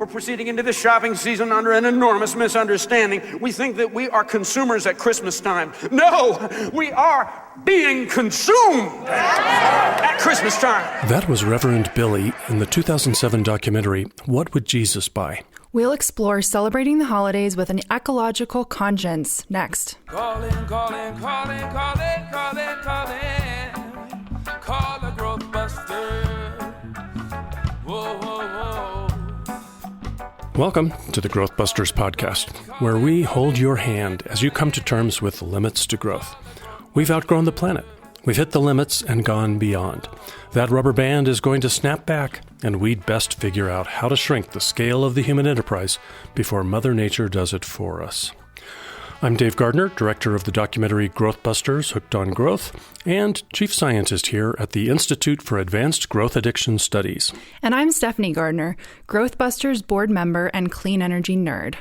We're proceeding into the shopping season under an enormous misunderstanding. We think that we are consumers at Christmas time. No, we are being consumed at Christmas time. That was Reverend Billy in the 2007 documentary, What Would Jesus Buy? We'll explore celebrating the holidays with an ecological conscience next. Calling. Call the GrowthBusters. Whoa. Welcome to the GrowthBusters podcast, where we hold your hand as you come to terms with limits to growth. We've outgrown the planet. We've hit the limits and gone beyond. That rubber band is going to snap back, and we'd best figure out how to shrink the scale of the human enterprise before Mother Nature does it for us. I'm Dave Gardner, director of the documentary GrowthBusters, Hooked on Growth, and chief scientist here at the Institute for Advanced Growth Addiction Studies. And I'm Stephanie Gardner, GrowthBusters board member and clean energy nerd.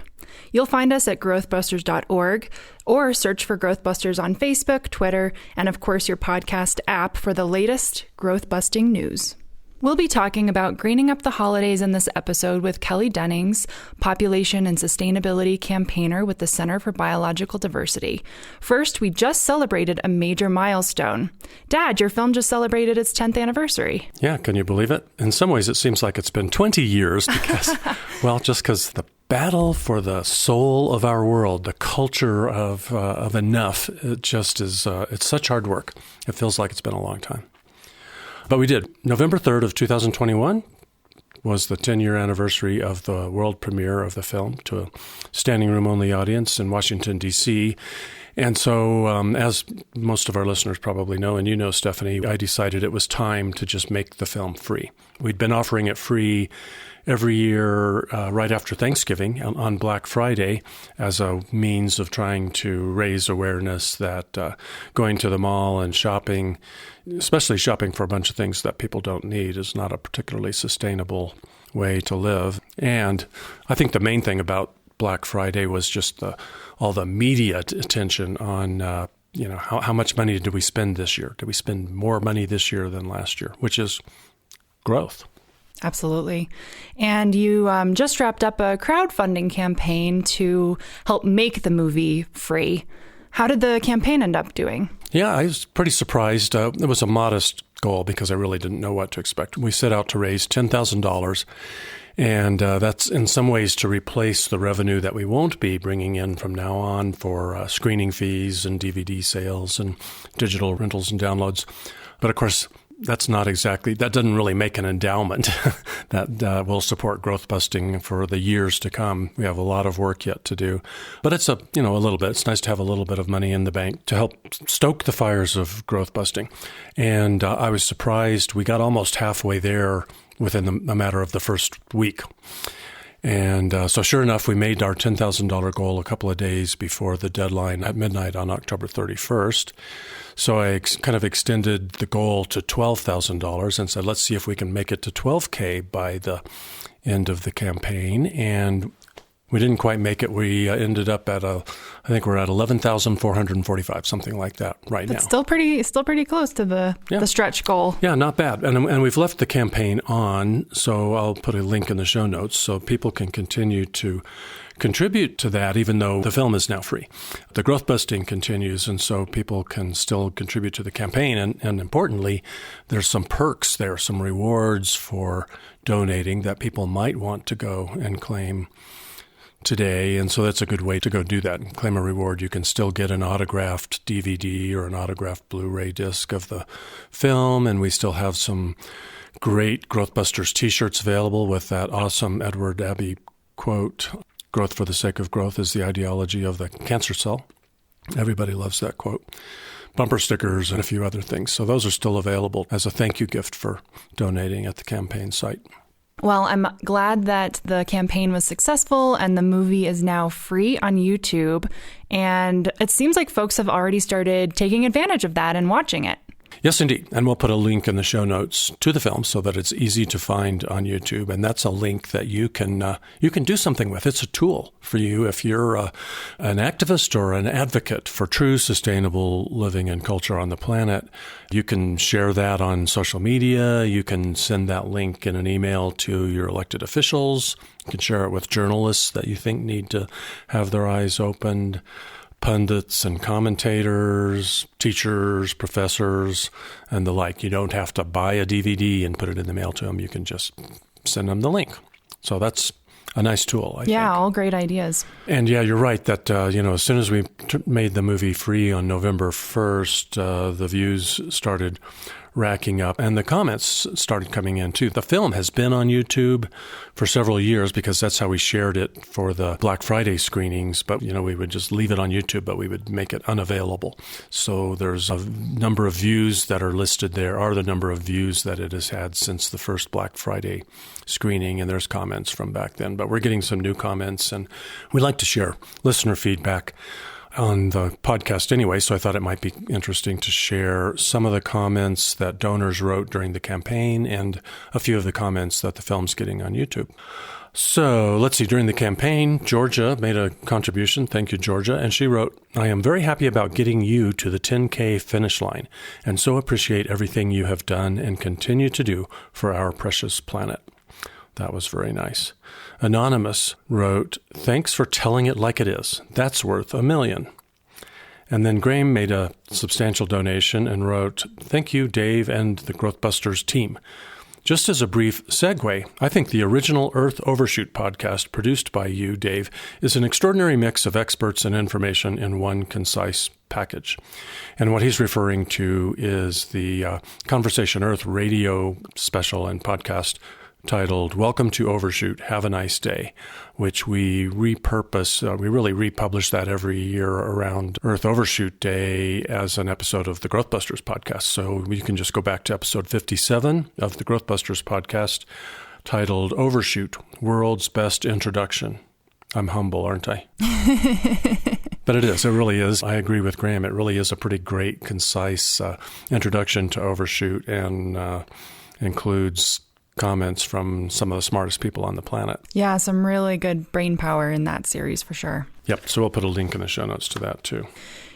You'll find us at growthbusters.org or search for GrowthBusters on Facebook, Twitter, and of course your podcast app for the latest growth-busting news. We'll be talking about greening up the holidays in this episode with Kelly Dennings, population and sustainability campaigner with the Center for Biological Diversity. First, we just celebrated a major milestone. Dad, your film just celebrated its 10th anniversary. Yeah, can you believe it? In some ways, it seems like it's been 20 years because, just because the battle for the soul of our world, the culture of enough, it just is, it's such hard work. It feels like it's been a long time. But we did. November 3rd of 2021 was the 10-year anniversary of the world premiere of the film to a standing room only audience in Washington, D.C. And so, as most of our listeners probably know, and you know, Stephanie, I decided it was time to just make the film free. We'd been offering it free every year right after Thanksgiving on Black Friday as a means of trying to raise awareness that going to the mall and shopping, especially shopping for a bunch of things that people don't need, is not a particularly sustainable way to live. And I think the main thing about Black Friday was just all the media attention on how much money did we spend this year? Did we spend more money this year than last year? Which is growth. Absolutely. And you just wrapped up a crowdfunding campaign to help make the movie free. How did the campaign end up doing? Yeah, I was pretty surprised. It was a modest goal because I really didn't know what to expect. We set out to raise $10,000, and that's in some ways to replace the revenue that we won't be bringing in from now on for screening fees and DVD sales and digital rentals and downloads. But of course, that doesn't really make an endowment that will support growth busting for the years to come. We have a lot of work yet to do, but it's a little bit. It's nice to have a little bit of money in the bank to help stoke the fires of growth busting. And I was surprised we got almost halfway there within a matter of the first week. And so sure enough, we made our $10,000 goal a couple of days before the deadline at midnight on October 31st. So I kind of extended the goal to $12,000 and said, let's see if we can make it to $12K by the end of the campaign. And we didn't quite make it. We ended up at I think we're at $11,445, something like that right now. Still pretty close to the stretch goal. Yeah, not bad. And we've left the campaign on, so I'll put a link in the show notes so people can continue to contribute to that, even though the film is now free. The growth busting continues, and so people can still contribute to the campaign. And importantly, there's some perks there, some rewards for donating that people might want to go and claim today. And so that's a good way to go do that and claim a reward. You can still get an autographed DVD or an autographed Blu-ray disc of the film. And we still have some great GrowthBusters t-shirts available with that awesome Edward Abbey quote, "Growth for the sake of growth is the ideology of the cancer cell." Everybody loves that quote. Bumper stickers and a few other things. So those are still available as a thank you gift for donating at the campaign site. Well, I'm glad that the campaign was successful and the movie is now free on YouTube. And it seems like folks have already started taking advantage of that and watching it. Yes, indeed. And we'll put a link in the show notes to the film so that it's easy to find on YouTube. And that's a link that you can do something with. It's a tool for you if you're an activist or an advocate for true sustainable living and culture on the planet. You can share that on social media. You can send that link in an email to your elected officials. You can share it with journalists that you think need to have their eyes opened, pundits and commentators, teachers, professors, and the like. You don't have to buy a DVD and put it in the mail to them. You can just send them the link. So that's a nice tool, I think. Yeah, all great ideas. And yeah, you're right that, as soon as we made the movie free on November 1st, the views started racking up and the comments started coming in too. The film has been on YouTube for several years because that's how we shared it for the Black Friday screenings. But, we would just leave it on YouTube, but we would make it unavailable. So there's a number of views that are listed there, are the number of views that it has had since the first Black Friday screening. And there's comments from back then. But we're getting some new comments, and we like to share listener feedback on the podcast anyway, so I thought it might be interesting to share some of the comments that donors wrote during the campaign and a few of the comments that the film's getting on YouTube. So let's see, during the campaign, Georgia made a contribution. Thank you, Georgia. And she wrote, "I am very happy about getting you to the 10K finish line and so appreciate everything you have done and continue to do for our precious planet." That was very nice. Anonymous wrote, "Thanks for telling it like it is. That's worth $1 million." And then Graham made a substantial donation and wrote, "Thank you, Dave and the GrowthBusters team. Just as a brief segue, I think the original Earth Overshoot podcast produced by you, Dave, is an extraordinary mix of experts and information in one concise package." And what he's referring to is the Conversation Earth radio special and podcast titled "Welcome to Overshoot, Have a Nice Day," which we repurpose. We really republish that every year around Earth Overshoot Day as an episode of the GrowthBusters podcast. So you can just go back to episode 57 of the GrowthBusters podcast titled "Overshoot, World's Best Introduction." I'm humble, aren't I? But it is. It really is. I agree with Graham. It really is a pretty great, concise introduction to Overshoot and includes comments from some of the smartest people on the planet. Yeah, some really good brain power in that series for sure. Yep. So we'll put a link in the show notes to that too.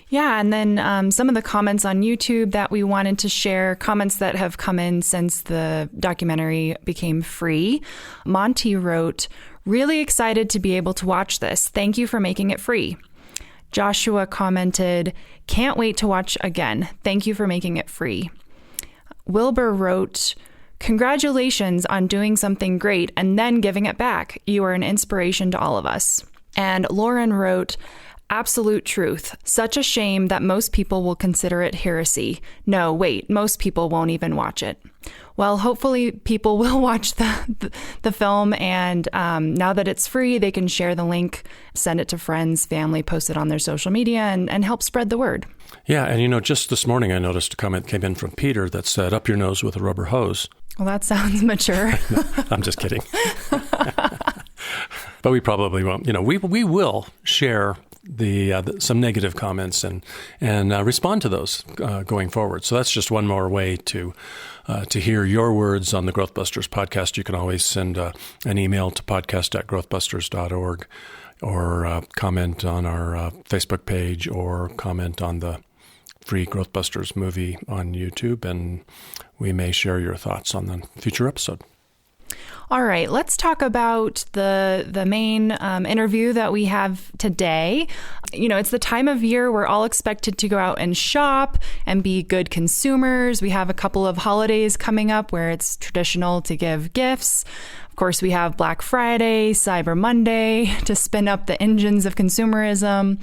Yeah, and then some of the comments on YouTube that we wanted to share, comments that have come in since the documentary became free. Monty wrote, "Really excited to be able to watch this. Thank you for making it free." Joshua commented, "Can't wait to watch again. Thank you for making it free." Wilbur wrote, "Congratulations on doing something great and then giving it back. You are an inspiration to all of us." And Lauren wrote, "Absolute truth. Such a shame that most people will consider it heresy. No, wait, most people won't even watch it." Well, hopefully people will watch the film, and now that it's free, they can share the link, send it to friends, family, post it on their social media, and help spread the word. Yeah, and just this morning I noticed a comment came in from Peter that said, "Up your nose with a rubber hose." Well, that sounds mature. No, I'm just kidding. But we probably won't. We will share some negative comments and respond to those going forward. So that's just one more way to hear your words on the GrowthBusters podcast. You can always send an email to podcast@growthbusters.org or comment on our Facebook page or comment on the free GrowthBusters movie on YouTube, and we may share your thoughts on the future episode. All right, let's talk about the main interview that we have today. It's the time of year we're all expected to go out and shop and be good consumers. We have a couple of holidays coming up where it's traditional to give gifts. Of course, we have Black Friday, Cyber Monday to spin up the engines of consumerism.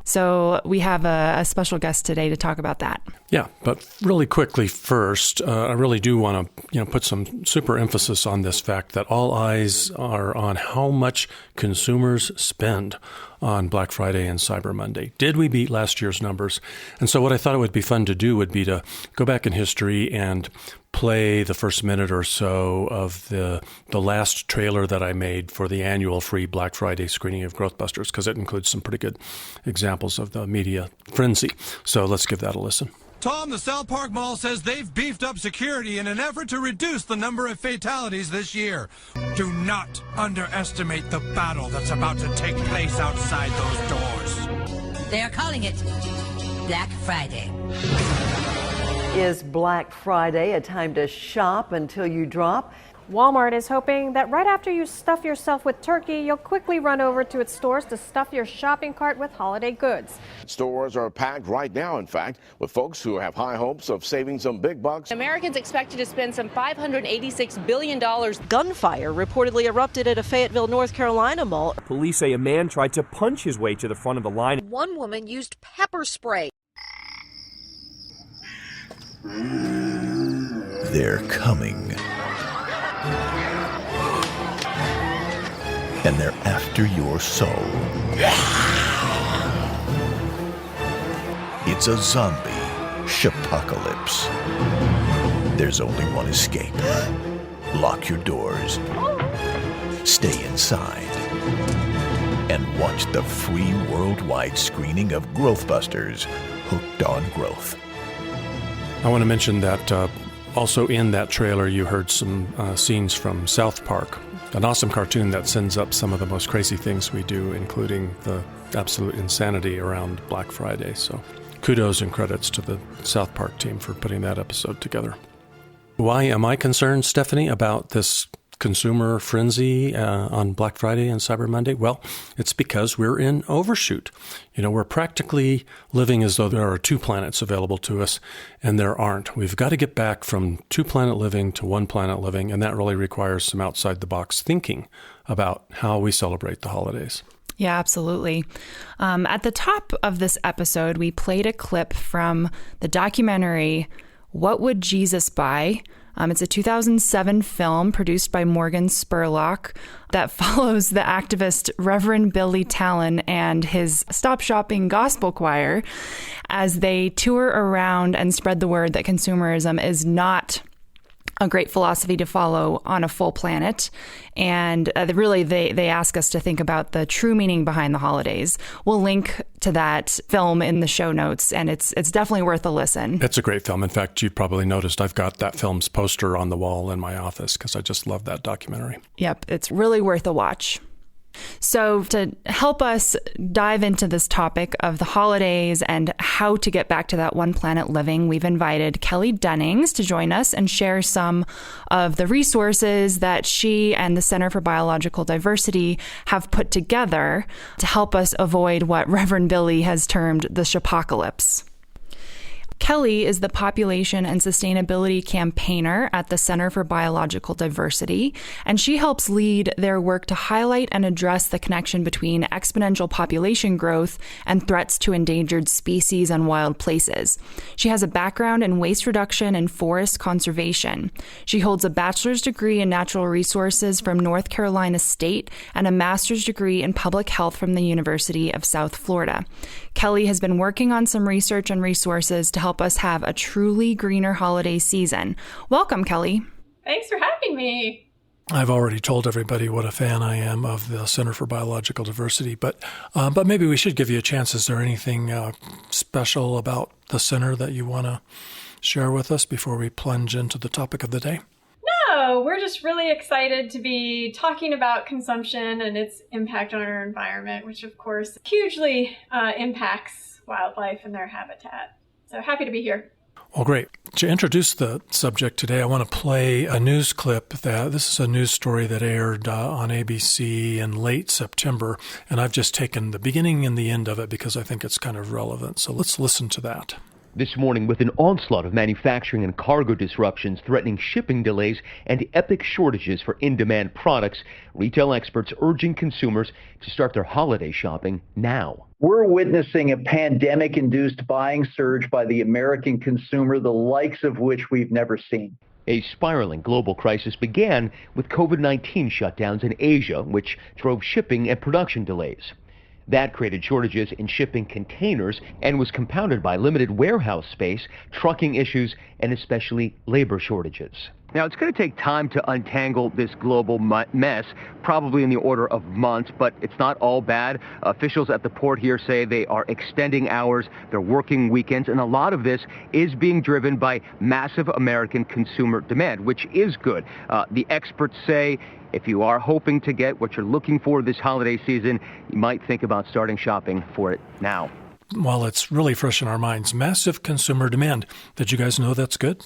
So we have a special guest today to talk about that. Yeah, but really quickly first, I really do want to put some super emphasis on this fact that all eyes are on how much consumers spend on Black Friday and Cyber Monday. Did we beat last year's numbers? And so what I thought it would be fun to do would be to go back in history and play the first minute or so of the last trailer that I made for the annual free Black Friday screening of GrowthBusters, because it includes some pretty good examples of the media frenzy. So let's give that a listen. Tom, the South Park Mall says they've beefed up security in an effort to reduce the number of fatalities this year. Do not underestimate the battle that's about to take place outside those doors. They are calling it Black Friday. Is Black Friday a time to shop until you drop? Walmart is hoping that right after you stuff yourself with turkey, you'll quickly run over to its stores to stuff your shopping cart with holiday goods. Stores are packed right now, in fact, with folks who have high hopes of saving some big bucks. Americans expected to spend some $586 billion. Gunfire reportedly erupted at a Fayetteville, North Carolina mall. Police say a man tried to punch his way to the front of the line. One woman used pepper spray. They're coming. And they're after your soul. It's a zombie shapocalypse. There's only one escape. Lock your doors. Stay inside. And watch the free worldwide screening of GrowthBusters, Hooked on Growth. I want to mention that also in that trailer you heard some scenes from South Park, an awesome cartoon that sends up some of the most crazy things we do, including the absolute insanity around Black Friday. So kudos and credits to the South Park team for putting that episode together. Why am I concerned, Stephanie, about this consumer frenzy on Black Friday and Cyber Monday? Well, it's because we're in overshoot. You know, we're practically living as though there are two planets available to us, and there aren't. We've got to get back from two-planet living to one-planet living, and that really requires some outside-the-box thinking about how we celebrate the holidays. Yeah, absolutely. At the top of this episode, we played a clip from the documentary, What Would Jesus Buy? It's a 2007 film produced by Morgan Spurlock that follows the activist Reverend Billy Talon and his Stop Shopping Gospel Choir as they tour around and spread the word that consumerism is not a great philosophy to follow on a full planet. And really, they ask us to think about the true meaning behind the holidays. We'll link to that film in the show notes, and it's definitely worth a listen. It's a great film. In fact, you've probably noticed I've got that film's poster on the wall in my office because I just love that documentary. Yep, it's really worth a watch. So to help us dive into this topic of the holidays and how to get back to that one planet living, we've invited Kelly Dennings to join us and share some of the resources that she and the Center for Biological Diversity have put together to help us avoid what Reverend Billy has termed the shapocalypse. Kelly is the Population and Sustainability Campaigner at the Center for Biological Diversity, and she helps lead their work to highlight and address the connection between exponential population growth and threats to endangered species and wild places. She has a background in waste reduction and forest conservation. She holds a bachelor's degree in natural resources from North Carolina State and a master's degree in public health from the University of South Florida. Kelly has been working on some research and resources to help us have a truly greener holiday season. Welcome, Kelly. Thanks for having me. I've already told everybody what a fan I am of the Center for Biological Diversity, but maybe we should give you a chance. Is there anything special about the center that you want to share with us before we plunge into the topic of the day? No, we're just really excited to be talking about consumption and its impact on our environment, which of course hugely impacts wildlife and their habitat. So happy to be here. Well, great. To introduce the subject today, I want to play a news clip. This is a news story that aired on ABC in late September, and I've just taken the beginning and the end of it because I think it's kind of relevant. So let's listen to that. This morning, with an onslaught of manufacturing and cargo disruptions threatening shipping delays and epic shortages for in-demand products, retail experts urging consumers to start their holiday shopping now. We're witnessing a pandemic-induced buying surge by the American consumer, the likes of which we've never seen. A spiraling global crisis began with COVID-19 shutdowns in Asia, which drove shipping and production delays. That created shortages in shipping containers and was compounded by limited warehouse space, trucking issues, and especially labor shortages. Now, it's going to take time to untangle this global mess, probably in the order of months, but it's not all bad. Officials at the port here say they are extending hours, they're working weekends, and a lot of this is being driven by massive American consumer demand, which is good. The experts say if you are hoping to get what you're looking for this holiday season, you might think about starting shopping for it now. Well, it's really fresh in our minds. Massive consumer demand. Did you guys know that's good?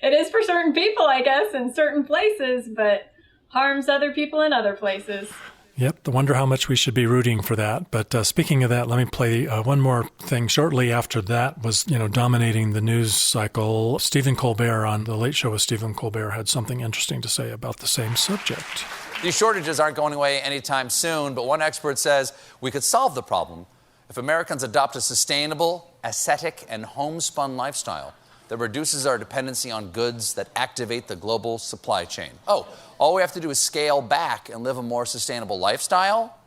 It is for certain people, I guess, in certain places, but harms other people in other places. Yep, I wonder how much we should be rooting for that. But speaking of that, let me play one more thing. Shortly after that was, dominating the news cycle. Stephen Colbert on The Late Show with Stephen Colbert had something interesting to say about the same subject. These shortages aren't going away anytime soon, but one expert says we could solve the problem if Americans adopt a sustainable, ascetic, and homespun lifestyle that reduces our dependency on goods that activate the global supply chain. Oh, all we have to do is scale back and live a more sustainable lifestyle?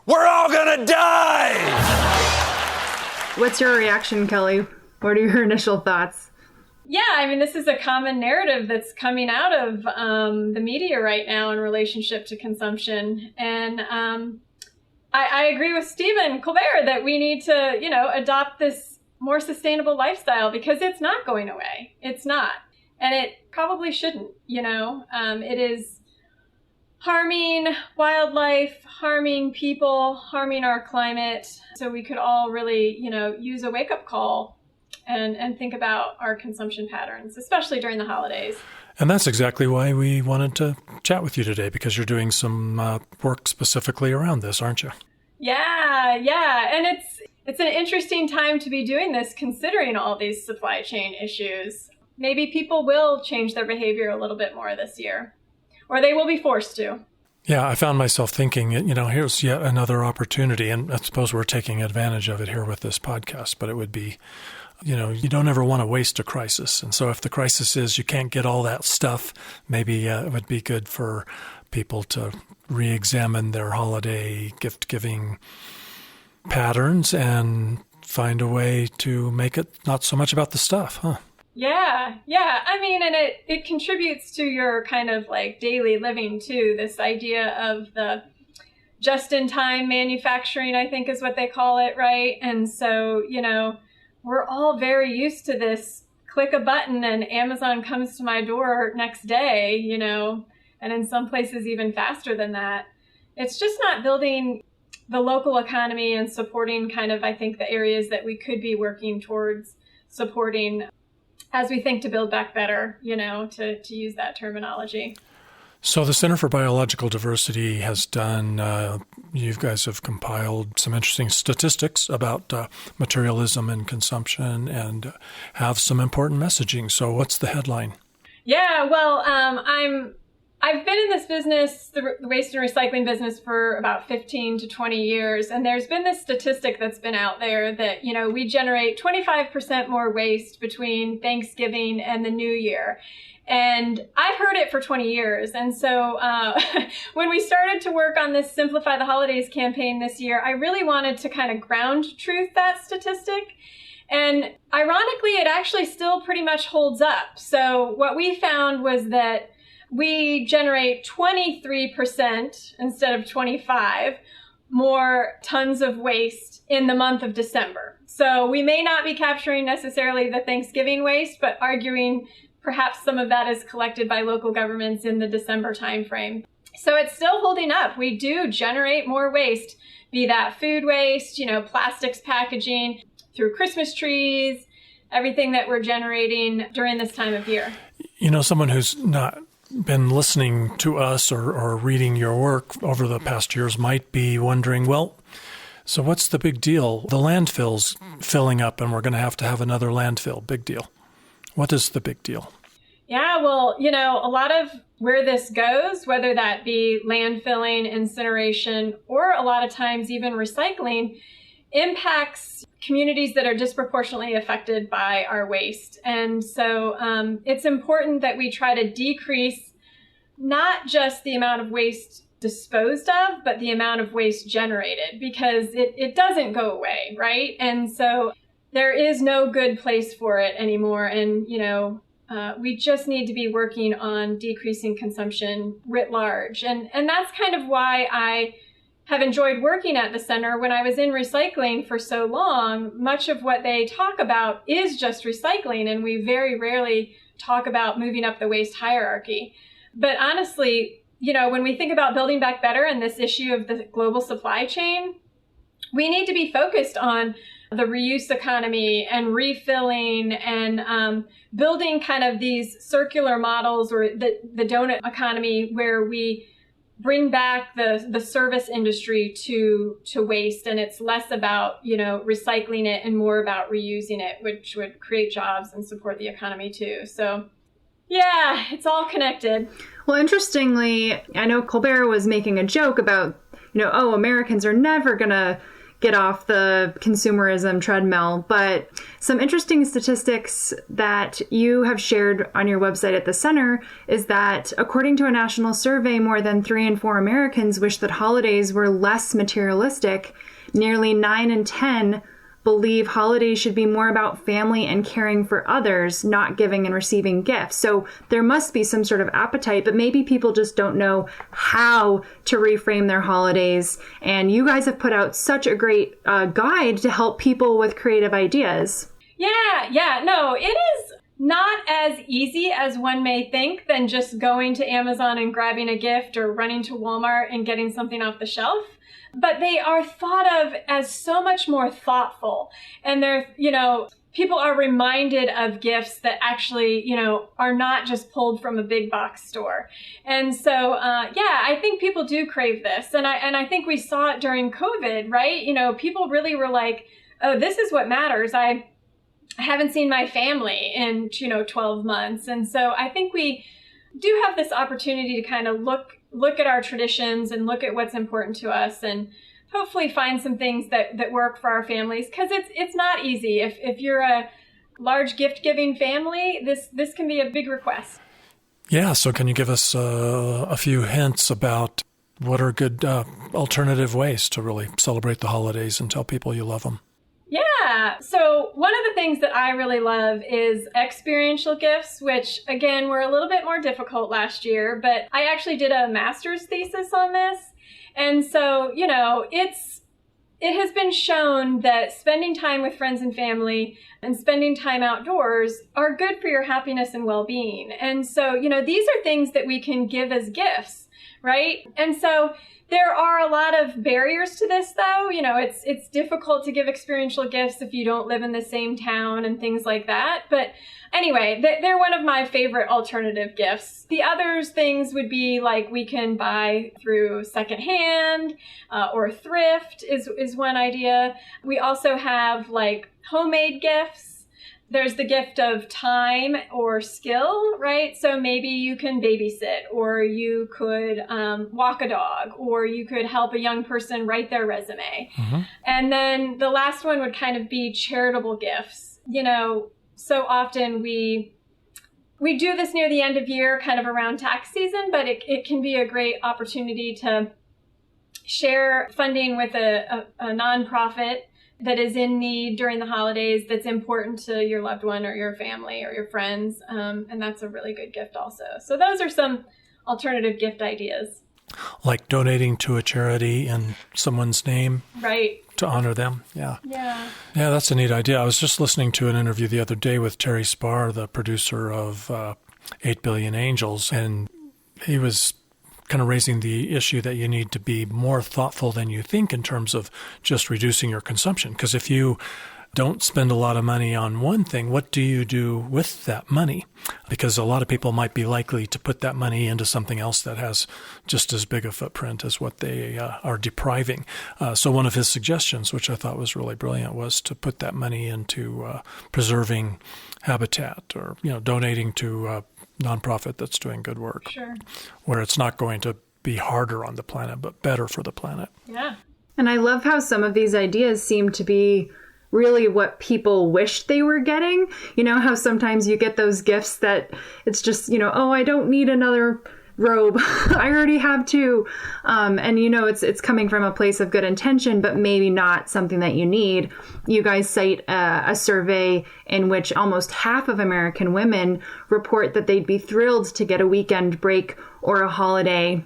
We're all gonna die! What's your reaction, Kelly? What are your initial thoughts? Yeah, I mean, this is a common narrative that's coming out of the media right now in relationship to consumption. And I agree with Stephen Colbert that we need to, adopt this more sustainable lifestyle because it's not going away. It's not. And it probably shouldn't, It is harming wildlife, harming people, harming our climate. So we could all really, use a wake-up call and think about our consumption patterns, especially during the holidays. And that's exactly why we wanted to chat with you today, because you're doing some work specifically around this, aren't you? Yeah. And it's an interesting time to be doing this, considering all these supply chain issues. Maybe people will change their behavior a little bit more this year, or they will be forced to. Yeah, I found myself thinking, here's yet another opportunity, and I suppose we're taking advantage of it here with this podcast, but it would be, you don't ever want to waste a crisis. And so if the crisis is you can't get all that stuff, maybe it would be good for people to re-examine their holiday gift-giving patterns and find a way to make it not so much about the stuff, huh? Yeah. I mean, and it contributes to your kind of like daily living too. This idea of the just-in-time manufacturing, I think is what they call it, right? And so, we're all very used to this. Click a button and Amazon comes to my door next day, and in some places even faster than that. It's just not building the local economy and supporting kind of, I think, the areas that we could be working towards supporting as we think to build back better, to use that terminology. So the Center for Biological Diversity has done, you guys have compiled some interesting statistics about materialism and consumption and have some important messaging. So what's the headline? Yeah, well, I've been in this business, the waste and recycling business, for about 15 to 20 years. And there's been this statistic that's been out there that, we generate 25% more waste between Thanksgiving and the New Year. And I've heard it for 20 years. And so when we started to work on this Simplify the Holidays campaign this year, I really wanted to kind of ground truth that statistic. And ironically, it actually still pretty much holds up. So what we found was that we generate 23% instead of 25 more tons of waste in the month of December. So we may not be capturing necessarily the Thanksgiving waste, but arguing perhaps some of that is collected by local governments in the December timeframe. So it's still holding up. We do generate more waste, be that food waste, plastics packaging, through Christmas trees, everything that we're generating during this time of year. Someone who's not been listening to us or reading your work over the past years might be wondering, well, so what's the big deal? The landfill's filling up and we're going to have another landfill. Big deal. What is the big deal? Yeah, well, a lot of where this goes, whether that be landfilling, incineration, or a lot of times even recycling, impacts communities that are disproportionately affected by our waste. And so it's important that we try to decrease not just the amount of waste disposed of, but the amount of waste generated, because it doesn't go away, right? And so there is no good place for it anymore. And, we just need to be working on decreasing consumption writ large. And that's kind of why I have enjoyed working at the center. When I was in recycling for so long, much of what they talk about is just recycling, and we very rarely talk about moving up the waste hierarchy. But honestly, when we think about building back better and this issue of the global supply chain, we need to be focused on the reuse economy and refilling and building kind of these circular models, or the donut economy, where we bring back the service industry to waste, and it's less about recycling it and more about reusing it, which would create jobs and support the economy too. So yeah, it's all connected. Well, interestingly, I know Colbert was making a joke about, Americans are never going to get off the consumerism treadmill, but some interesting statistics that you have shared on your website at the center is that according to a national survey, more than 3 in 4 Americans wish that holidays were less materialistic. Nearly 9 in 10 believe holidays should be more about family and caring for others, not giving and receiving gifts. So there must be some sort of appetite, but maybe people just don't know how to reframe their holidays. And you guys have put out such a great guide to help people with creative ideas. No, it is not as easy as one may think than just going to Amazon and grabbing a gift or running to Walmart and getting something off the shelf. But they are thought of as so much more thoughtful. And they're, people are reminded of gifts that actually, are not just pulled from a big box store. And so, I think people do crave this. And I think we saw it during COVID, right? People really were like, oh, this is what matters. I haven't seen my family in, 12 months. And so I think we do have this opportunity to kind of look at our traditions and look at what's important to us, and hopefully find some things that work for our families, because it's not easy. If you're a large gift-giving family, this can be a big request. Yeah, so can you give us a few hints about what are good alternative ways to really celebrate the holidays and tell people you love them? Yeah. So one of the things that I really love is experiential gifts, which again, were a little bit more difficult last year, but I actually did a master's thesis on this. And so, it has been shown that spending time with friends and family and spending time outdoors are good for your happiness and well-being. And so, these are things that we can give as gifts, right? And so there are a lot of barriers to this, though. It's difficult to give experiential gifts if you don't live in the same town and things like that. But anyway, they're one of my favorite alternative gifts. The other things would be like we can buy through secondhand or thrift is one idea. We also have like homemade gifts. There's the gift of time or skill, right? So maybe you can babysit, or you could walk a dog, or you could help a young person write their resume. Mm-hmm. And then the last one would kind of be charitable gifts. So often we do this near the end of year, kind of around tax season, but it can be a great opportunity to share funding with a nonprofit that is in need during the holidays, that's important to your loved one or your family or your friends. And that's a really good gift also. So those are some alternative gift ideas. Like donating to a charity in someone's name. Right. To honor them. Yeah. Yeah. Yeah, that's a neat idea. I was just listening to an interview the other day with Terry Spar, the producer of 8 Billion Angels, and he was kind of raising the issue that you need to be more thoughtful than you think in terms of just reducing your consumption. Because if you don't spend a lot of money on one thing, what do you do with that money? Because a lot of people might be likely to put that money into something else that has just as big a footprint as what they are depriving. So one of his suggestions, which I thought was really brilliant, was to put that money into preserving habitat, or donating to a nonprofit that's doing good work. Sure. Where it's not going to be harder on the planet, but better for the planet. Yeah. And I love how some of these ideas seem to be really what people wish they were getting. How sometimes you get those gifts that it's just, I don't need another robe. I already have two. And it's coming from a place of good intention, but maybe not something that you need. You guys cite a survey in which almost half of American women report that they'd be thrilled to get a weekend break or a holiday.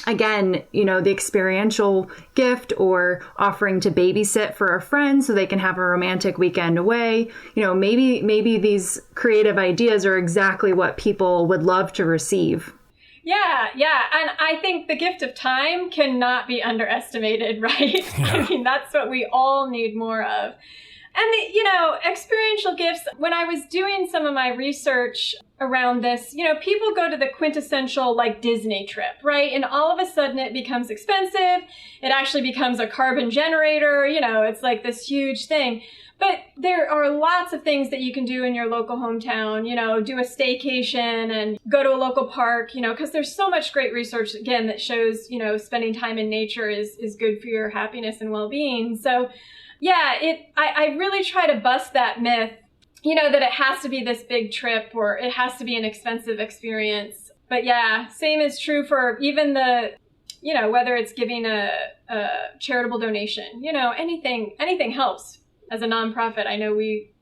Again, the experiential gift or offering to babysit for a friend so they can have a romantic weekend away. Maybe these creative ideas are exactly what people would love to receive. Yeah. And I think the gift of time cannot be underestimated, right? Yeah. I mean, that's what we all need more of. And, experiential gifts, when I was doing some of my research around this, people go to the quintessential Disney trip, right? And all of a sudden it becomes expensive. It actually becomes a carbon generator. It's like this huge thing. But there are lots of things that you can do in your local hometown, do a staycation and go to a local park, because there's so much great research, again, that shows, spending time in nature is good for your happiness and well-being. So, yeah, I really try to bust that myth, that it has to be this big trip or it has to be an expensive experience. But yeah, same is true for even the, whether it's giving a charitable donation, anything helps. As a nonprofit, I know we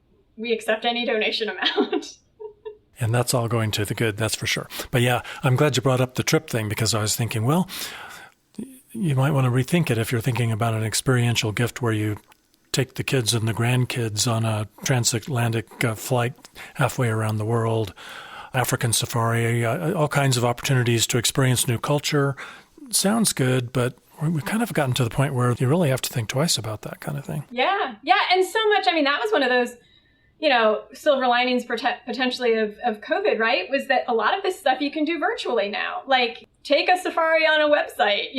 accept any donation amount. And that's all going to the good, that's for sure. But yeah, I'm glad you brought up the trip thing because I was thinking, well, you might want to rethink it if you're thinking about an experiential gift where you take the kids and the grandkids on a transatlantic flight halfway around the world, African safari, all kinds of opportunities to experience new culture. Sounds good, but we've kind of gotten to the point where you really have to think twice about that kind of thing. Yeah. And so much, that was one of those, silver linings potentially of COVID, right? Was that a lot of this stuff you can do virtually now. Take a safari on a website,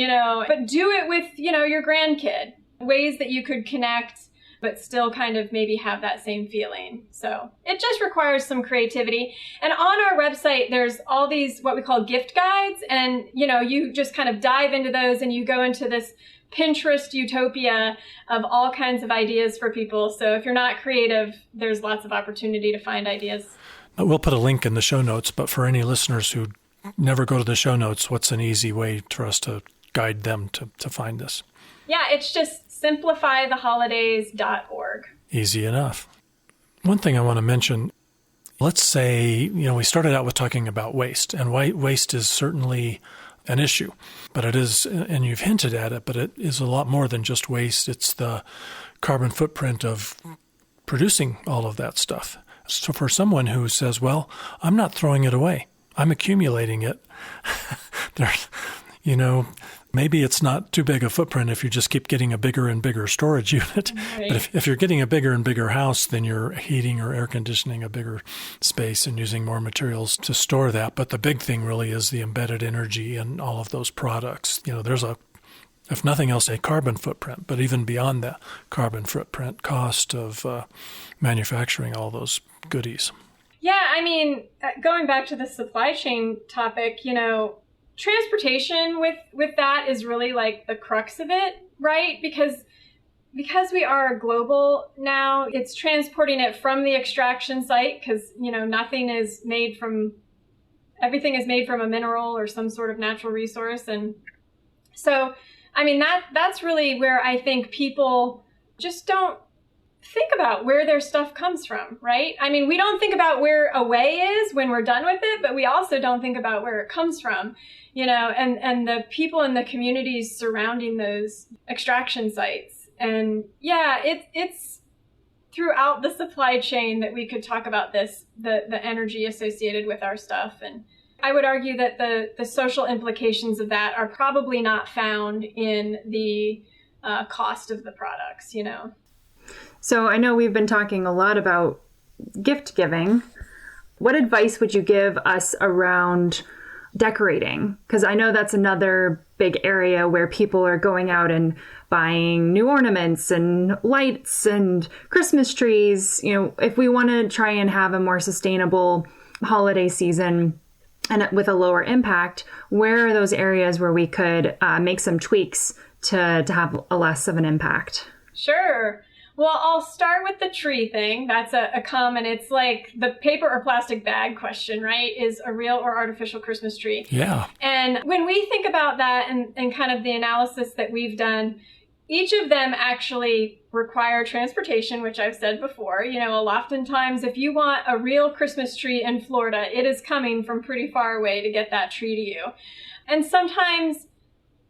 but do it with, your grandkid. Ways that you could connect, but still kind of maybe have that same feeling. So it just requires some creativity. And on our website, there's all these what we call gift guides. And, you just kind of dive into those and you go into this Pinterest utopia of all kinds of ideas for people. So if you're not creative, there's lots of opportunity to find ideas. We'll put a link in the show notes, but for any listeners who never go to the show notes, what's an easy way for us to guide them to find this? Yeah, it's just simplifytheholidays.org. Easy enough. One thing I want to mention, let's say, we started out with talking about waste, and waste is certainly an issue, but it is, and you've hinted at it, but it is a lot more than just waste. It's the carbon footprint of producing all of that stuff. So for someone who says, well, I'm not throwing it away, I'm accumulating it, there's, maybe it's not too big a footprint if you just keep getting a bigger and bigger storage unit. Right. But if you're getting a bigger and bigger house, then you're heating or air conditioning a bigger space and using more materials to store that. But the big thing really is the embedded energy in all of those products. There's if nothing else, a carbon footprint, but even beyond that carbon footprint, cost of manufacturing all those goodies. Yeah, going back to the supply chain topic, transportation with that is really the crux of it, right? Because we are global now, it's transporting it from the extraction site because, everything is made from a mineral or some sort of natural resource. And so, that's really where I think people just don't think about where their stuff comes from, right? We don't think about where away is when we're done with it, but we also don't think about where it comes from. And the people in the communities surrounding those extraction sites. And yeah, it's throughout the supply chain that we could talk about this, the energy associated with our stuff. And I would argue that the social implications of that are probably not found in the cost of the products, So I know we've been talking a lot about gift giving. What advice would you give us around decorating? Because I know that's another big area where people are going out and buying new ornaments and lights and Christmas trees. If we want to try and have a more sustainable holiday season and with a lower impact, where are those areas where we could make some tweaks to have a less of an impact? Sure. Well, I'll start with the tree thing. That's a common, it's like the paper or plastic bag question, right? Is a real or artificial Christmas tree? Yeah. And when we think about that and kind of the analysis that we've done, each of them actually require transportation, which I've said before. Oftentimes if you want a real Christmas tree in Florida, it is coming from pretty far away to get that tree to you. And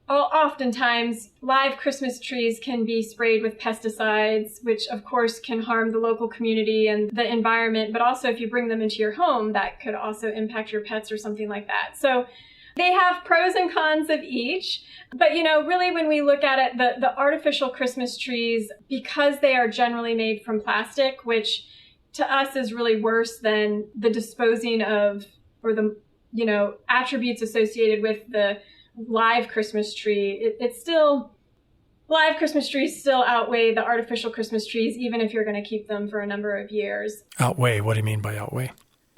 oftentimes, live Christmas trees can be sprayed with pesticides, which of course can harm the local community and the environment. But also if you bring them into your home, that could also impact your pets or something like that. So they have pros and cons of each. But, really when we look at it, the artificial Christmas trees, because they are generally made from plastic, which to us is really worse than the disposing of or the, attributes associated with the live Christmas tree, live Christmas trees still outweigh the artificial Christmas trees, even if you're going to keep them for a number of years. Outweigh? What do you mean by outweigh?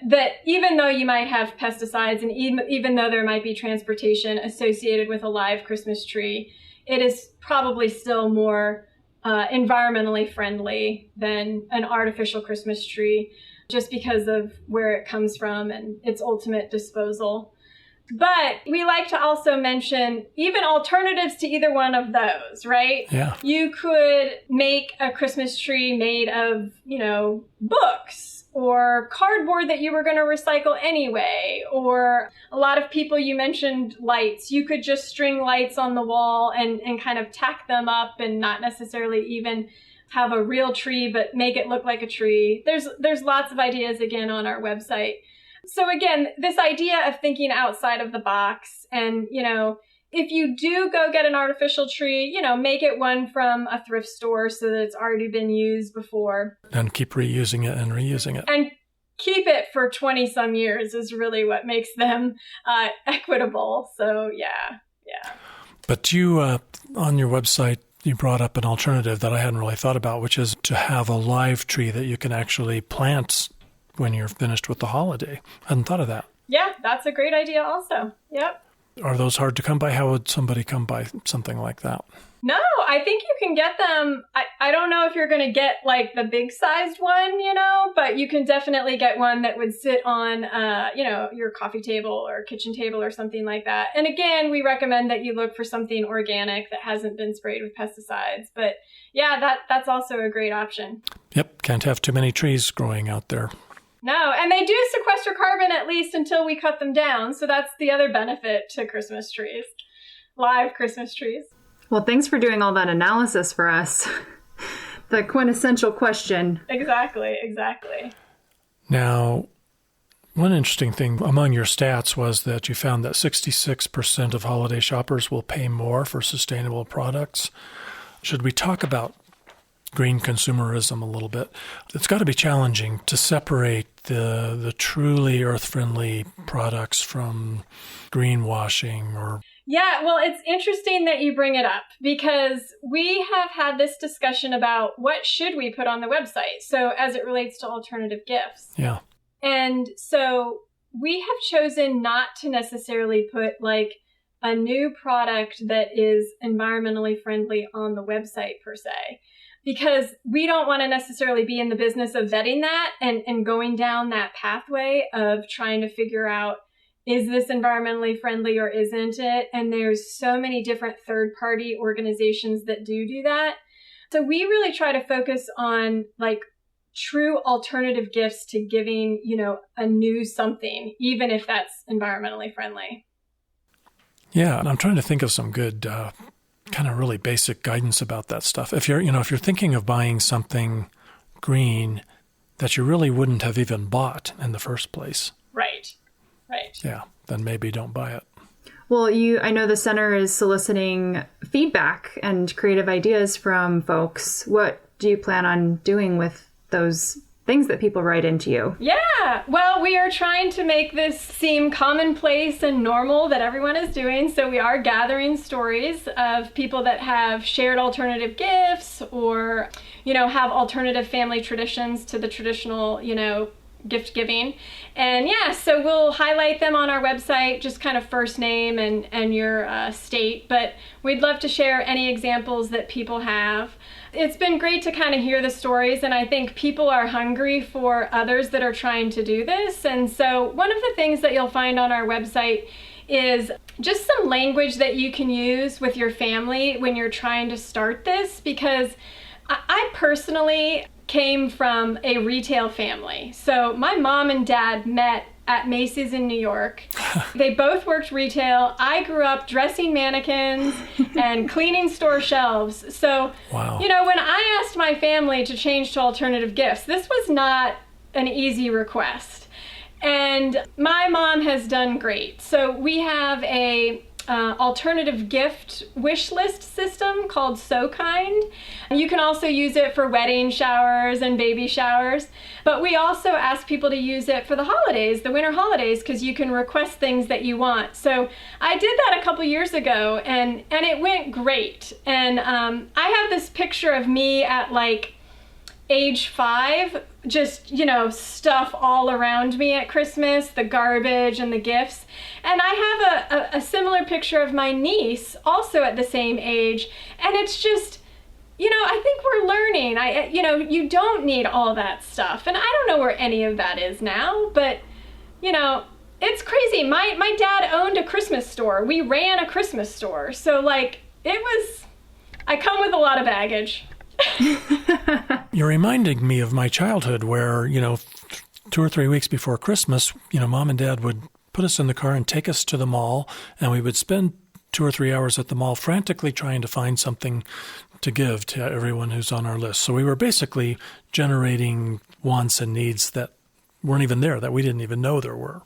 That even though you might have pesticides and even though there might be transportation associated with a live Christmas tree, it is probably still more environmentally friendly than an artificial Christmas tree, just because of where it comes from and its ultimate disposal. But we like to also mention even alternatives to either one of those, right? Yeah. You could make a Christmas tree made of, books or cardboard that you were going to recycle anyway. Or a lot of people, you mentioned lights. You could just string lights on the wall and kind of tack them up and not necessarily even have a real tree, but make it look like a tree. There's lots of ideas, again, on our website. So again, this idea of thinking outside of the box and, if you do go get an artificial tree, make it one from a thrift store so that it's already been used before. And keep reusing it and reusing it. And keep it for 20 some years is really what makes them equitable. So yeah. But you, on your website, you brought up an alternative that I hadn't really thought about, which is to have a live tree that you can actually plant when you're finished with the holiday. I hadn't thought of that. Yeah, that's a great idea also. Yep. Are those hard to come by? How would somebody come by something like that? No, I think you can get them. I don't know if you're going to get like the big sized one, but you can definitely get one that would sit on, your coffee table or kitchen table or something like that. And again, we recommend that you look for something organic that hasn't been sprayed with pesticides. But yeah, that's also a great option. Yep. Can't have too many trees growing out there. No, and they do sequester carbon at least until we cut them down. So that's the other benefit to Christmas trees, live Christmas trees. Well, thanks for doing all that analysis for us. The quintessential question. Exactly. Now, one interesting thing among your stats was that you found that 66% of holiday shoppers will pay more for sustainable products. Should we talk about green consumerism a little bit? It's got to be challenging to separate the truly earth-friendly products from greenwashing or... Yeah, well, it's interesting that you bring it up because we have had this discussion about what should we put on the website. So as it relates to alternative gifts. Yeah. And so we have chosen not to necessarily put like a new product that is environmentally friendly on the website per se, because we don't want to necessarily be in the business of vetting that and going down that pathway of trying to figure out, is this environmentally friendly or isn't it? And there's so many different third-party organizations that do that. So we really try to focus on like true alternative gifts to giving, a new something, even if that's environmentally friendly. Yeah, and I'm trying to think of some good kind of really basic guidance about that stuff. If you're thinking of buying something green that you really wouldn't have even bought in the first place. Right. Yeah, then maybe don't buy it. Well, I know the center is soliciting feedback and creative ideas from folks. What do you plan on doing with those things that people write into you? Yeah, well, we are trying to make this seem commonplace and normal that everyone is doing. So we are gathering stories of people that have shared alternative gifts or, have alternative family traditions to the traditional, gift giving. And yeah, so we'll highlight them on our website, just kind of first name and your state. But we'd love to share any examples that people have. It's been great to kind of hear the stories, and I think people are hungry for others that are trying to do this. And so one of the things that you'll find on our website is just some language that you can use with your family when you're trying to start this, because I personally came from a retail family. So my mom and dad met at Macy's in New York. They both worked retail. I grew up dressing mannequins and cleaning store shelves. So, wow. You know, when I asked my family to change to alternative gifts, this was not an easy request. And my mom has done great. So we have a alternative gift wish list system called So Kind. You can also use it for wedding showers and baby showers, but we also ask people to use it for the holidays, the winter holidays, because you can request things that you want. So I did that a couple years ago, and it went great. And I have this picture of me at like age 5, just, you know, stuff all around me at Christmas, the garbage and the gifts. And I have a similar picture of my niece also at the same age. And it's just, you know, I think we're learning. You know, you don't need all that stuff. And I don't know where any of that is now, but, you know, it's crazy. My dad owned a Christmas store. We ran a Christmas store. So like, I come with a lot of baggage. You're reminding me of my childhood where, you know, 2 or 3 weeks before Christmas, you know, Mom and Dad would put us in the car and take us to the mall, and we would spend 2 or 3 hours at the mall frantically trying to find something to give to everyone who's on our list. So we were basically generating wants and needs that weren't even there, that we didn't even know there were.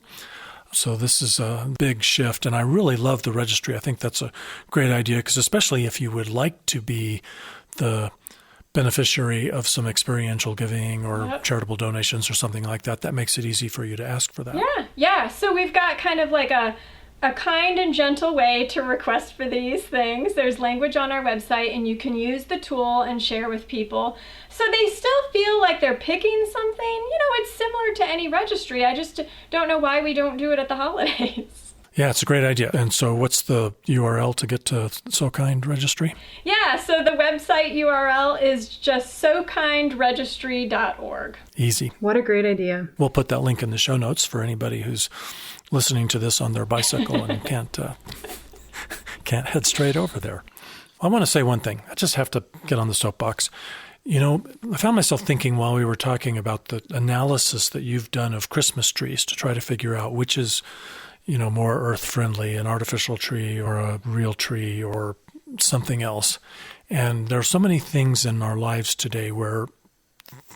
So this is a big shift, and I really love the registry. I think that's a great idea, because especially if you would like to be the beneficiary of some experiential giving or charitable donations or something like that, that makes it easy for you to ask for that. Yeah. So we've got kind of like a kind and gentle way to request for these things. There's language on our website, and you can use the tool and share with people. So they still feel like they're picking something. You know, it's similar to any registry. I just don't know why we don't do it at the holidays. Yeah, it's a great idea. And so what's the URL to get to So Kind Registry? Yeah, so the website URL is just sokindregistry.org. Easy. What a great idea. We'll put that link in the show notes for anybody who's listening to this on their bicycle and can't head straight over there. I want to say one thing. I just have to get on the soapbox. You know, I found myself thinking while we were talking about the analysis that you've done of Christmas trees to try to figure out which is, you know, more earth-friendly, an artificial tree or a real tree or something else. And there are so many things in our lives today where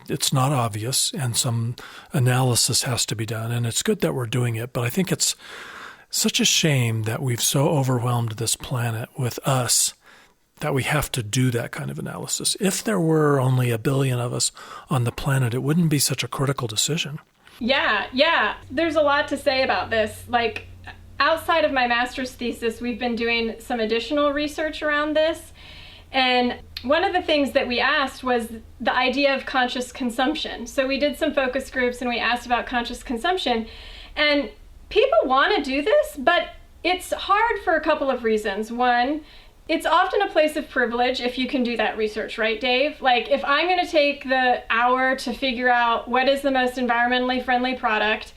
it's not obvious and some analysis has to be done. And it's good that we're doing it, but I think it's such a shame that we've so overwhelmed this planet with us that we have to do that kind of analysis. If there were only 1 billion of us on the planet, it wouldn't be such a critical decision. Yeah. There's a lot to say about this. Like, outside of my master's thesis, we've been doing some additional research around this. And one of the things that we asked was the idea of conscious consumption. So we did some focus groups and we asked about conscious consumption. And people want to do this, but it's hard for a couple of reasons. One, it's often a place of privilege if you can do that research, right, Dave? Like, if I'm going to take the hour to figure out what is the most environmentally friendly product,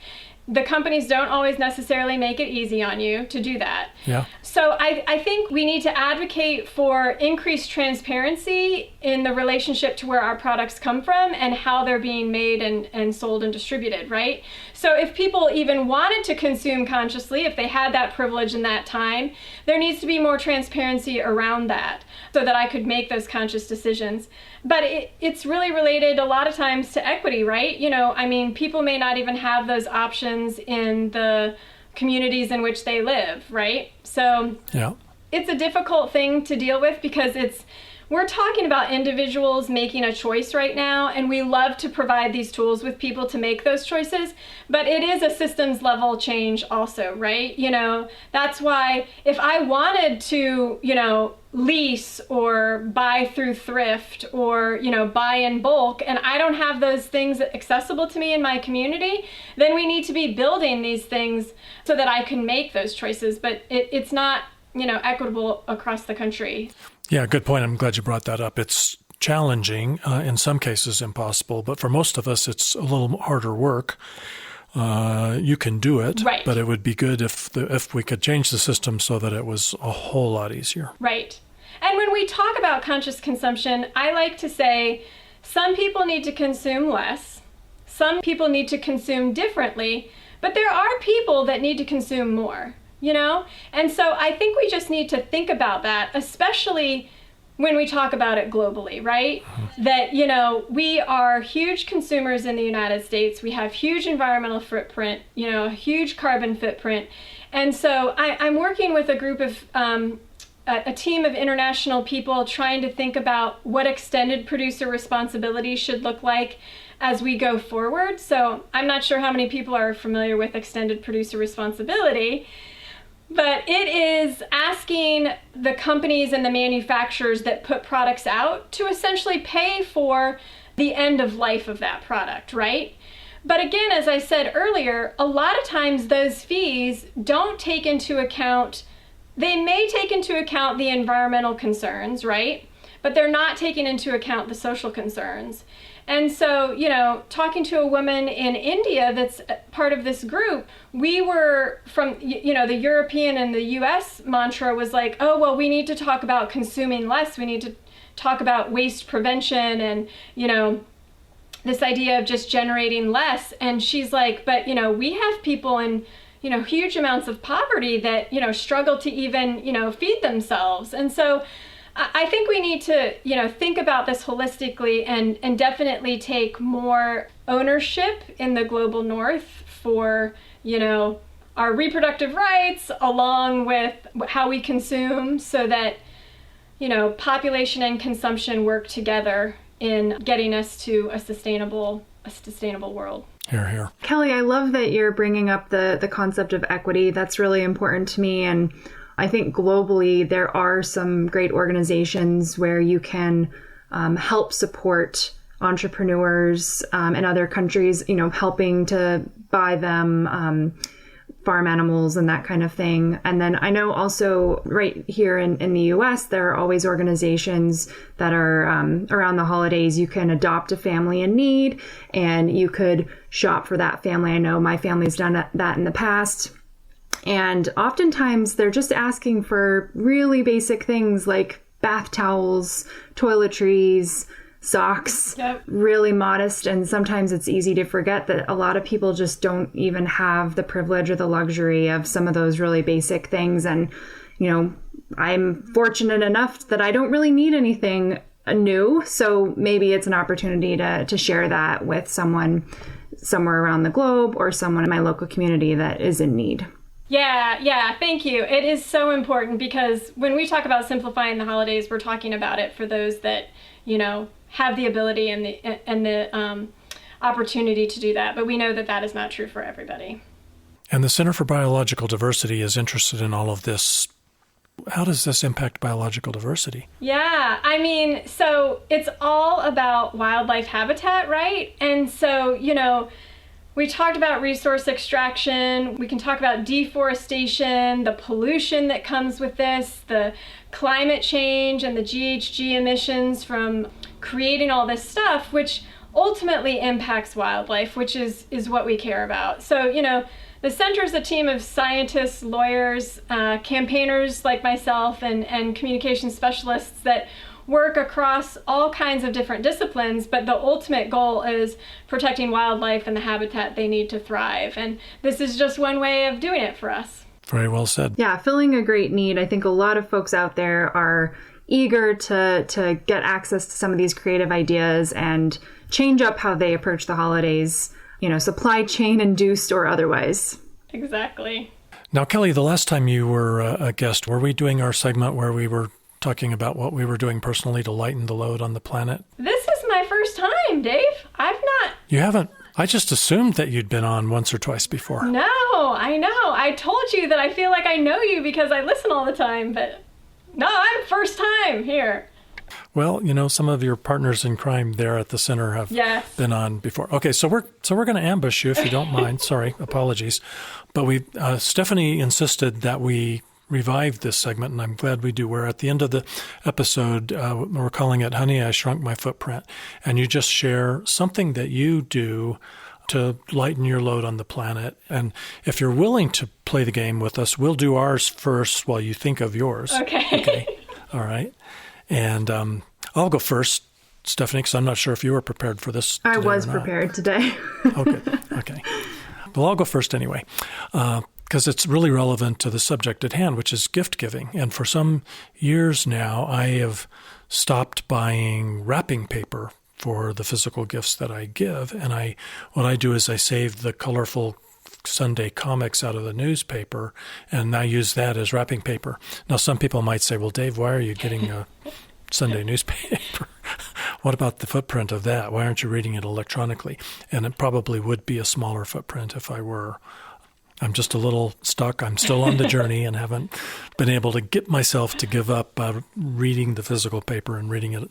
the companies don't always necessarily make it easy on you to do that. Yeah. So I think we need to advocate for increased transparency in the relationship to where our products come from and how they're being made and sold and distributed, right? So if people even wanted to consume consciously, if they had that privilege in that time, there needs to be more transparency around that so that I could make those conscious decisions. But it's really related a lot of times to equity, right? You know, I mean, people may not even have those options in the communities in which they live, right? So it's a difficult thing to deal with because we're talking about individuals making a choice right now, and we love to provide these tools with people to make those choices, but it is a systems level change also, right? You know, that's why if I wanted to, you know, lease or buy through thrift or, you know, buy in bulk, and I don't have those things accessible to me in my community, then we need to be building these things so that I can make those choices, but it's not, you know, equitable across the country. Yeah, good point. I'm glad you brought that up. It's challenging, in some cases impossible, but for most of us it's a little harder work. You can do it, right. But it would be good if we could change the system so that it was a whole lot easier. Right. And when we talk about conscious consumption, I like to say some people need to consume less, some people need to consume differently, but there are people that need to consume more, you know? And so I think we just need to think about that, especially when we talk about it globally, right? That, you know, we are huge consumers in the United States. We have huge environmental footprint, you know, a huge carbon footprint. And so I'm working with a group of, a team of international people trying to think about what extended producer responsibility should look like as we go forward. So I'm not sure how many people are familiar with extended producer responsibility, but it is asking the companies and the manufacturers that put products out to essentially pay for the end of life of that product, right? But again, as I said earlier, a lot of times those fees don't take into account, they may take into account the environmental concerns, right? But they're not taking into account the social concerns. And so, you know, talking to a woman in India that's part of this group, we were from, you know, the European and the US mantra was like, oh, well, we need to talk about consuming less. We need to talk about waste prevention and, you know, this idea of just generating less. And she's like, but, you know, we have people in, you know, huge amounts of poverty that, you know, struggle to even, you know, feed themselves. And so I think we need to, you know, think about this holistically and definitely take more ownership in the global north for, you know, our reproductive rights along with how we consume so that, you know, population and consumption work together in getting us to a sustainable world. Hear, hear. Kelly, I love that you're bringing up the concept of equity. That's really important to me. And I think globally there are some great organizations where you can help support entrepreneurs in other countries, you know, helping to buy them farm animals and that kind of thing. And then I know also right here in the US, there are always organizations that are around the holidays. You can adopt a family in need and you could shop for that family. I know my family's done that in the past. And oftentimes they're just asking for really basic things like bath towels, toiletries, socks, yep. Really modest. And sometimes it's easy to forget that a lot of people just don't even have the privilege or the luxury of some of those really basic things. And, you know, I'm fortunate enough that I don't really need anything new. So maybe it's an opportunity to share that with someone somewhere around the globe or someone in my local community that is in need. Yeah, thank you. It is so important because when we talk about simplifying the holidays, we're talking about it for those that, you know, have the ability and the opportunity to do that. But we know that that is not true for everybody. And the Center for Biological Diversity is interested in all of this. How does this impact biological diversity? Yeah, I mean, so it's all about wildlife habitat, right? And so, you know, we talked about resource extraction. We can talk about deforestation, the pollution that comes with this, the climate change and the GHG emissions from creating all this stuff, which ultimately impacts wildlife, which is what we care about. So, you know, the center is a team of scientists, lawyers, campaigners like myself, and communication specialists that work across all kinds of different disciplines, but the ultimate goal is protecting wildlife and the habitat they need to thrive. And this is just one way of doing it for us. Very well said. Yeah, filling a great need. I think a lot of folks out there are eager to get access to some of these creative ideas and change up how they approach the holidays, you know, supply chain induced or otherwise. Exactly. Now, Kelly, the last time you were a guest, were we doing our segment where we were talking about what we were doing personally to lighten the load on the planet? This is my first time, Dave. I've not. You haven't? I just assumed that you'd been on once or twice before. No, I know. I told you that I feel like I know you because I listen all the time, but no, I'm first time here. Well, you know, some of your partners in crime there at the center have been on before. Okay, so we're going to ambush you if you don't mind. Sorry, apologies. But Stephanie insisted that we revive this segment, and I'm glad we do. We're at the end of the episode. We're calling it Honey, I Shrunk My Footprint. And you just share something that you do to lighten your load on the planet. And if you're willing to play the game with us, we'll do ours first while you think of yours. Okay. All right. And I'll go first, Stephanie, because I'm not sure if you were prepared for this today. I was prepared today. Okay. Well, I'll go first anyway, because it's really relevant to the subject at hand, which is gift giving. And for some years now, I have stopped buying wrapping paper for the physical gifts that I give. And what I do is I save the colorful Sunday comics out of the newspaper, and I use that as wrapping paper. Now, some people might say, well, Dave, why are you getting a Sunday newspaper? What about the footprint of that? Why aren't you reading it electronically? And it probably would be a smaller footprint if I were. I'm just a little stuck. I'm still on the journey and haven't been able to get myself to give up reading the physical paper and reading it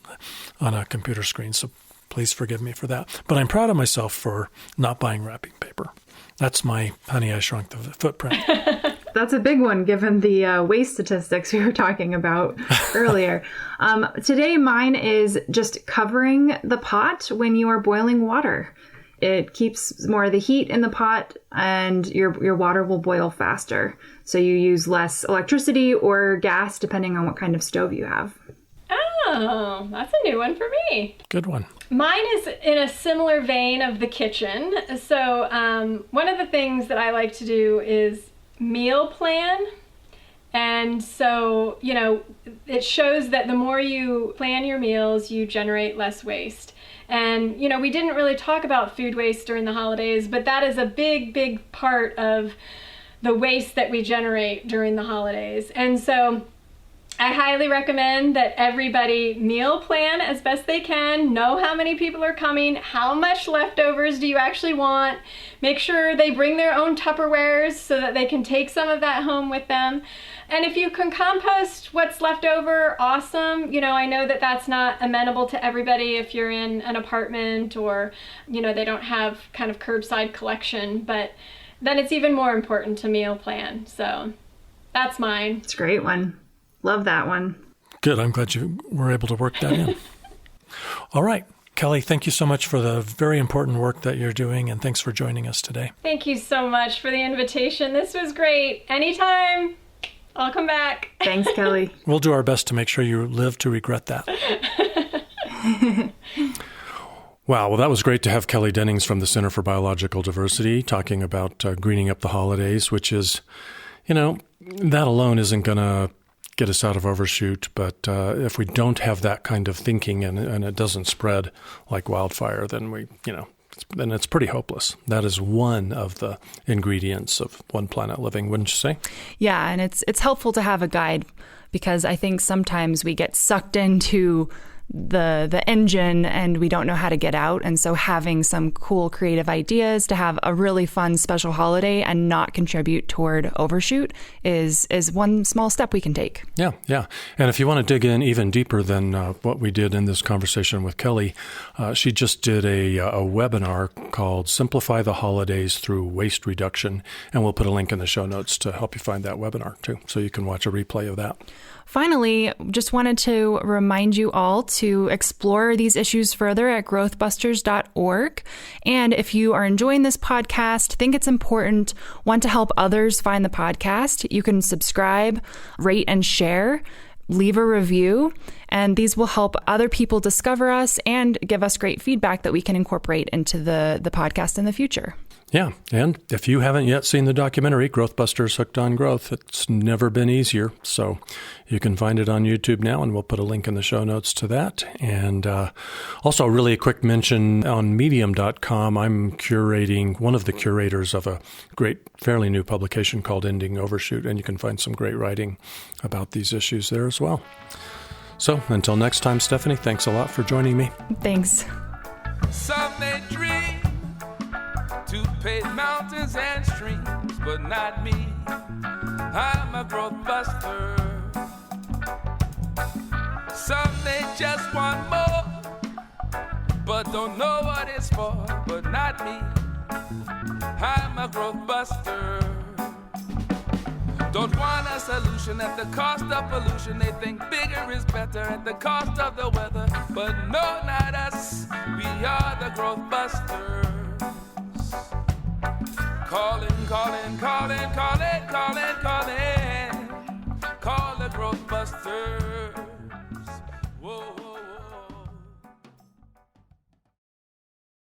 on a computer screen. So please forgive me for that. But I'm proud of myself for not buying wrapping paper. That's my Honey, I Shrunk the Footprint. That's a big one, given the waste statistics we were talking about earlier. Today, mine is just covering the pot when you are boiling water. It keeps more of the heat in the pot, and your water will boil faster. So you use less electricity or gas, depending on what kind of stove you have. Oh, that's a new one for me. Good one. Mine is in a similar vein of the kitchen. So one of the things that I like to do is meal plan. And so, it shows that the more you plan your meals, you generate less waste. And, we didn't really talk about food waste during the holidays, but that is a big, big part of the waste that we generate during the holidays. And so I highly recommend that everybody meal plan as best they can, know how many people are coming, how much leftovers do you actually want, make sure they bring their own Tupperwares so that they can take some of that home with them. And if you can compost what's left over, awesome. I know that that's not amenable to everybody if you're in an apartment or, they don't have kind of curbside collection, but then it's even more important to meal plan. So that's mine. It's a great one. Love that one. Good. I'm glad you were able to work that in. All right. Kelly, thank you so much for the very important work that you're doing, and thanks for joining us today. Thank you so much for the invitation. This was great. Anytime, I'll come back. Thanks, Kelly. We'll do our best to make sure you live to regret that. Wow. Well, that was great to have Kelly Dennings from the Center for Biological Diversity talking about greening up the holidays, which is, that alone isn't going to get us out of overshoot. But if we don't have that kind of thinking and it doesn't spread like wildfire, then then it's pretty hopeless. That is one of the ingredients of One Planet Living, wouldn't you say? Yeah, and it's helpful to have a guide, because I think sometimes we get sucked into the engine and we don't know how to get out. And so having some cool creative ideas to have a really fun special holiday and not contribute toward overshoot is one small step we can take. Yeah. And if you want to dig in even deeper than what we did in this conversation with Kelly, she just did a webinar called Simplify the Holidays Through Waste Reduction. And we'll put a link in the show notes to help you find that webinar too, so you can watch a replay of that. Finally, just wanted to remind you all to explore these issues further at growthbusters.org. And if you are enjoying this podcast, think it's important, want to help others find the podcast, you can subscribe, rate and share, leave a review, and these will help other people discover us and give us great feedback that we can incorporate into the podcast in the future. Yeah, and if you haven't yet seen the documentary, GrowthBusters Hooked on Growth, it's never been easier. So you can find it on YouTube now, and we'll put a link in the show notes to that. And also really a quick mention on Medium.com, I'm curating, one of the curators of a great, fairly new publication called Ending Overshoot, and you can find some great writing about these issues there as well. So until next time, Stephanie, thanks a lot for joining me. Thanks. Some may dream to pave mountains and streams, but not me. I'm a growth buster. Some may just want more, but don't know what it's for, but not me. I'm a growth buster. Don't want a solution at the cost of pollution. They think bigger is better at the cost of the weather. But no, not us. We are the GrowthBusters. Calling, calling, calling, calling.